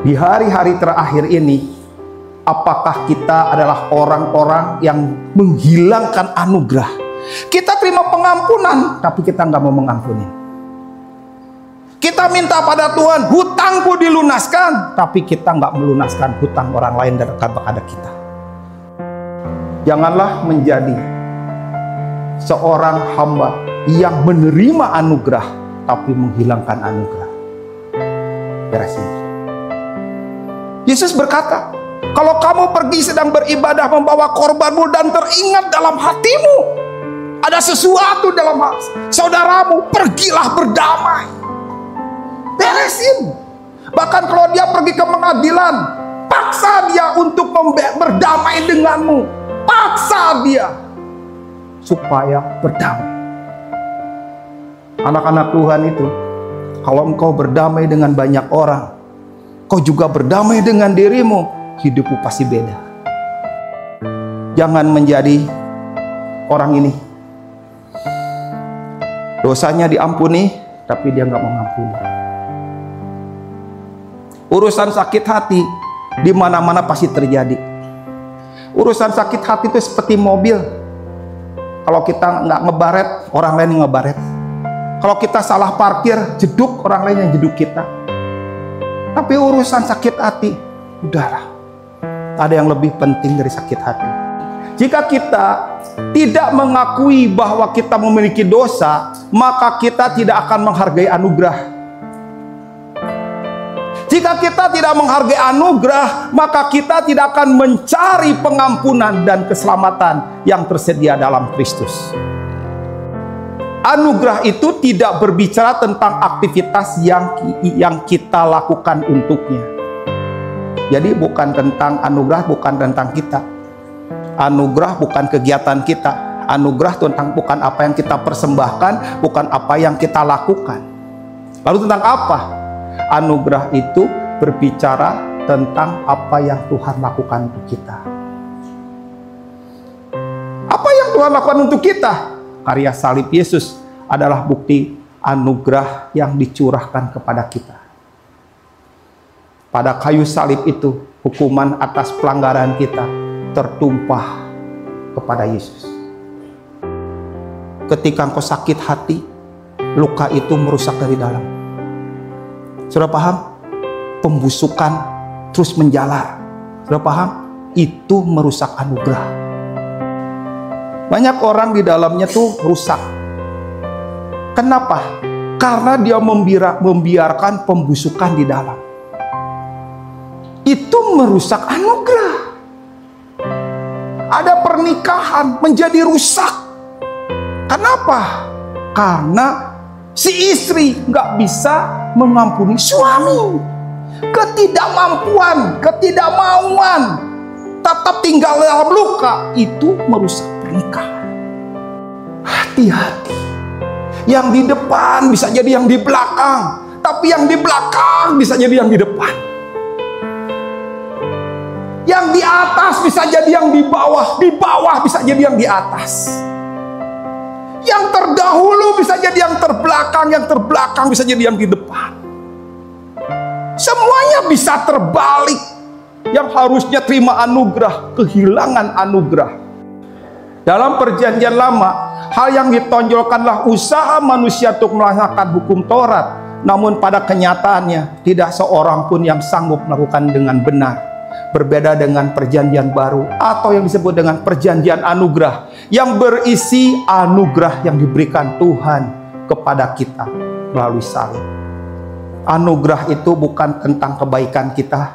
Di hari-hari terakhir ini, apakah kita adalah orang-orang yang menghilangkan anugerah? Kita terima pengampunan, tapi kita nggak mau mengampuni. Kita minta pada Tuhan, hutangku dilunaskan, tapi kita nggak melunaskan hutang orang lain kepada kita. Janganlah menjadi seorang hamba yang menerima anugerah, tapi menghilangkan anugerah. Beresin. Yesus berkata, kalau kamu pergi sedang beribadah membawa korbanmu dan teringat dalam hatimu ada sesuatu dalam saudaramu, pergilah berdamai. Beresin. Bahkan kalau dia pergi ke pengadilan, paksa dia untuk berdamai denganmu. Paksa dia supaya berdamai. Anak-anak Tuhan itu, kalau engkau berdamai dengan banyak orang, kau juga berdamai dengan dirimu, hidupmu pasti beda. Jangan menjadi orang ini. Dosanya diampuni, tapi dia nggak mengampuni. Urusan sakit hati di mana-mana pasti terjadi. Urusan sakit hati itu seperti mobil. Kalau kita nggak ngebaret, orang lain yang ngebaret. Kalau kita salah parkir, jeduk, orang lain yang jeduk kita. Tapi urusan sakit hati, udahlah. Ada yang lebih penting dari sakit hati. Jika kita tidak mengakui bahwa kita memiliki dosa, maka kita tidak akan menghargai anugerah. Jika kita tidak menghargai anugerah, maka kita tidak akan mencari pengampunan dan keselamatan yang tersedia dalam Kristus. Anugerah itu tidak berbicara tentang aktivitas yang kita lakukan untuknya. Jadi bukan tentang anugerah, bukan tentang kita. Anugerah bukan kegiatan kita. Anugerah tentang bukan apa yang kita persembahkan, bukan apa yang kita lakukan. Lalu tentang apa? Anugerah itu berbicara tentang apa yang Tuhan lakukan untuk kita. Apa yang Tuhan lakukan untuk kita? Karya salib Yesus adalah bukti anugerah yang dicurahkan kepada kita. Pada kayu salib itu, hukuman atas pelanggaran kita tertumpah kepada Yesus. Ketika engkau sakit hati, luka itu merusak dari dalam. Sudah paham? Pembusukan terus menjalar. Sudah paham? Itu merusak anugerah. Banyak orang di dalamnya tuh rusak. Kenapa? Karena dia membiarkan pembusukan di dalam. Itu merusak anugerah. Ada pernikahan menjadi rusak. Kenapa? Karena si istri nggak bisa mengampuni suami. Ketidakmampuan, ketidakmauan, tetap tinggal dalam luka, itu merusak pernikahan. Hati-hati. Yang di depan bisa jadi yang di belakang, tapi yang di belakang bisa jadi yang di depan. Yang di atas bisa jadi yang di bawah bisa jadi yang di atas. Yang terdahulu bisa jadi yang terbelakang bisa jadi yang di depan. Semuanya bisa terbalik. Yang harusnya terima anugerah, kehilangan anugerah. Dalam perjanjian lama, hal yang ditonjolkanlah usaha manusia untuk melaksanakan hukum Taurat. Namun pada kenyataannya, tidak seorang pun yang sanggup melakukan dengan benar. Berbeda dengan perjanjian baru atau yang disebut dengan perjanjian anugerah, yang berisi anugerah yang diberikan Tuhan kepada kita melalui salib. Anugerah itu bukan tentang kebaikan kita,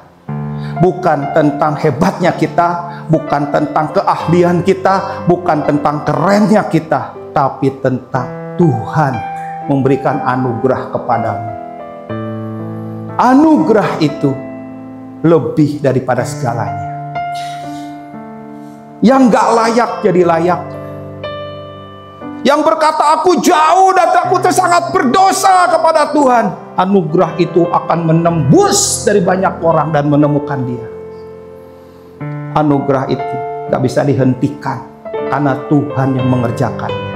bukan tentang hebatnya kita, bukan tentang keahlian kita, bukan tentang kerennya kita, tapi tentang Tuhan memberikan anugerah kepadamu. Anugerah itu lebih daripada segalanya. Yang gak layak jadi layak. Yang berkata aku jauh dan aku sangat berdosa kepada Tuhan, anugerah itu akan menembus dari banyak orang dan menemukan dia. Anugerah itu gak bisa dihentikan karena Tuhan yang mengerjakannya.